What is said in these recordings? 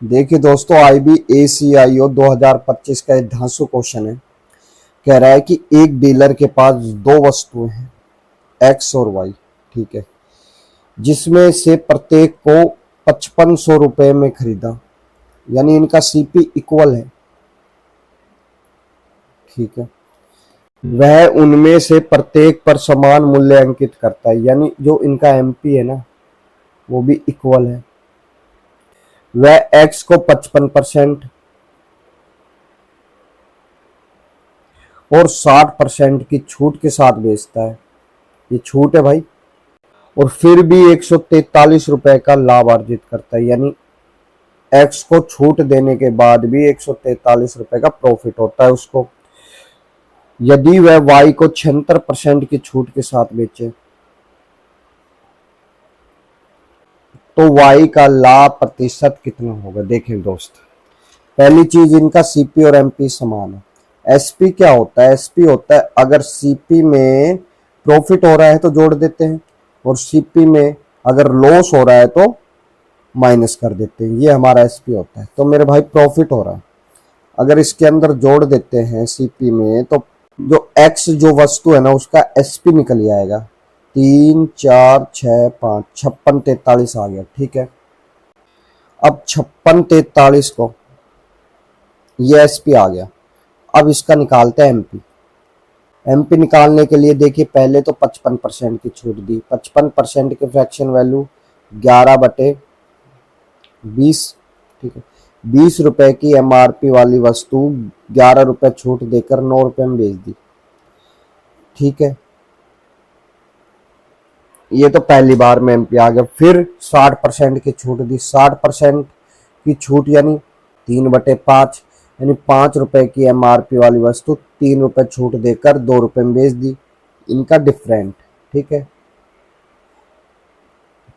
देखिए दोस्तों, IBACIO 2025 का एक धांसू क्वेश्चन है। कह रहा है कि एक डीलर के पास दो वस्तुएं हैं, एक्स और वाई, ठीक है, जिसमें से प्रत्येक को 5500 रुपए में खरीदा, यानी इनका सीपी इक्वल है, ठीक है। वह उनमें से प्रत्येक पर समान मूल्य अंकित करता है, यानी जो इनका एमपी है ना, वो भी इक्वल है। वह एक्स को 55% और 60% की छूट के साथ बेचता है। ये छूट है भाई। और फिर भी 143 रुपए का लाभ अर्जित करता है, यानी एक्स को छूट देने के बाद भी 143 रुपए का प्रॉफिट होता है उसको। यदि वह वाई को 76% की छूट के साथ बेचे तो वाई का लाभ प्रतिशत कितना होगा। देखें दोस्त, पहली चीज, इनका सीपी और एमपी समान है। एसपी क्या होता है? एसपी होता है अगर सीपी में प्रॉफिट हो रहा है तो जोड़ देते हैं, और सीपी में अगर लॉस हो रहा है तो माइनस कर देते हैं। ये हमारा एसपी होता है। तो मेरे भाई प्रॉफिट हो रहा है, अगर इसके अंदर जोड़ देते हैं सीपी में, तो जो एक्स जो वस्तु है ना, उसका एसपी निकल आएगा 3 4 6 5 56 43 आ गया, ठीक है। अब 56 43 को, ये एसपी आ गया। अब इसका निकालते हैं एमपी। एमपी निकालने के लिए देखिए, पहले तो 55% की छूट दी। 55% की फ्रैक्शन वैल्यू 11/20, ठीक है। 20 रुपए की एमआरपी वाली वस्तु 11 रुपए छूट देकर 9 रुपए में बेच दी, ठीक है। ये तो पहली बार में एमपी आ गया। फिर 60% की छूट दी। 60% की छूट यानी 3/5, यानी 5 रुपए की एमआरपी वाली वस्तु 3 रुपए छूट देकर 2 रुपए में बेच दी। इनका डिफरेंट, ठीक है,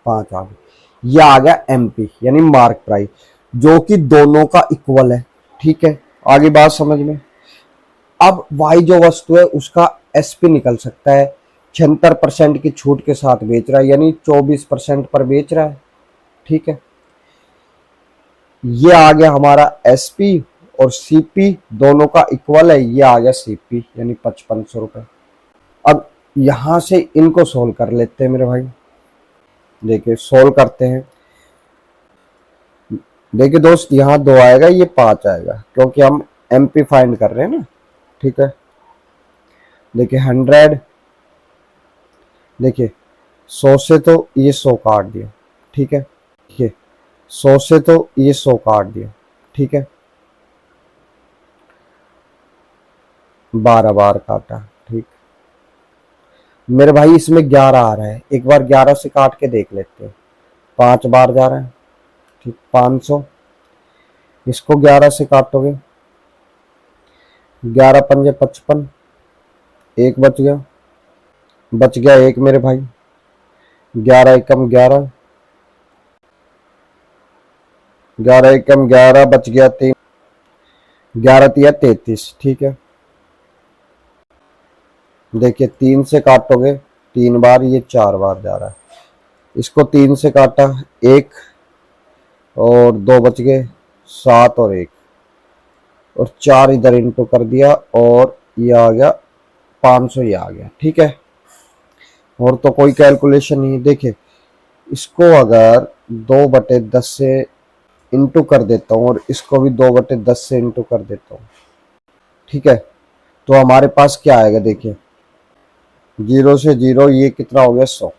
5 आ गया। यह आ गया एमपी, यानी मार्क प्राइस, जो कि दोनों का इक्वल है, ठीक है। आगे बात समझ में। अब वाई जो वस्तु है उसका एसपी निकल सकता है। 76% की छूट के साथ बेच रहा है, यानी 24% पर बेच रहा है, ठीक है। ये आ गया हमारा एसपी, और सीपी दोनों का इक्वल है। ये आ गया सीपी, यानी 5500 रुपए। अब यहां से इनको सोल्व कर लेते हैं मेरे भाई। देखिए सोल्व करते हैं। देखिए दोस्त, यहाँ 2 आएगा, ये 5 आएगा, क्योंकि हम एमपी फाइंड कर रहे हैं ना, ठीक है। देखिए 100, देखिए 100 से तो ये 100 काट दिया, ठीक है। देखिए 100 से तो ये 100 काट दिया, ठीक है। 12 बार काटा, ठीक। मेरे भाई इसमें 11 आ रहा है, एक बार 11 से काट के देख लेते हैं। 5 बार जा रहा है, ठीक। 500, इसको 11 से काटोगे, 11 पंजे 55, एक बच गया, एक मेरे भाई। 11 एकम 11, 11 एकम 11, बच गया 3, 11 तिया 33, ठीक है। देखिए 3 से काटोगे 3 बार, ये 4 बार जा रहा है। इसको 3 से काटा, 1 और 2 बच गए, 7 और 1, और 4 इधर इंटू कर दिया, और ये आ गया 500, ये आ गया, ठीक है। और तो कोई कैलकुलेशन नहीं। देखिए इसको अगर 2/10 से इंटू कर देता हूँ, और इसको भी 2/10 से इंटू कर देता हूँ, ठीक है, तो हमारे पास क्या आएगा। देखिए 0 से 0, ये कितना हो गया 100,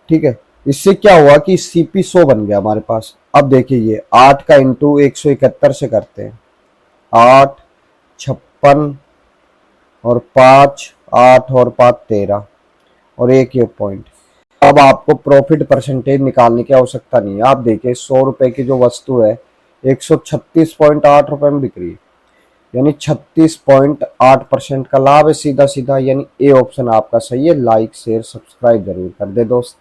ठीक है। इससे क्या हुआ कि सीपी 100 बन गया हमारे पास। अब देखिए ये 8 का इंटू 171 से करते हैं। 8 56 और 5 8 और 5 13 और 1 ये पॉइंट। अब आपको प्रॉफिट परसेंटेज निकालने की आवश्यकता नहीं है। आप देखिए 100 रुपए की जो वस्तु है 136.8 रुपए में बिक रही है, यानी 36.8% का लाभ है सीधा सीधा। यानी ए ऑप्शन आपका सही है। लाइक शेयर सब्सक्राइब जरूर कर दे दोस्त।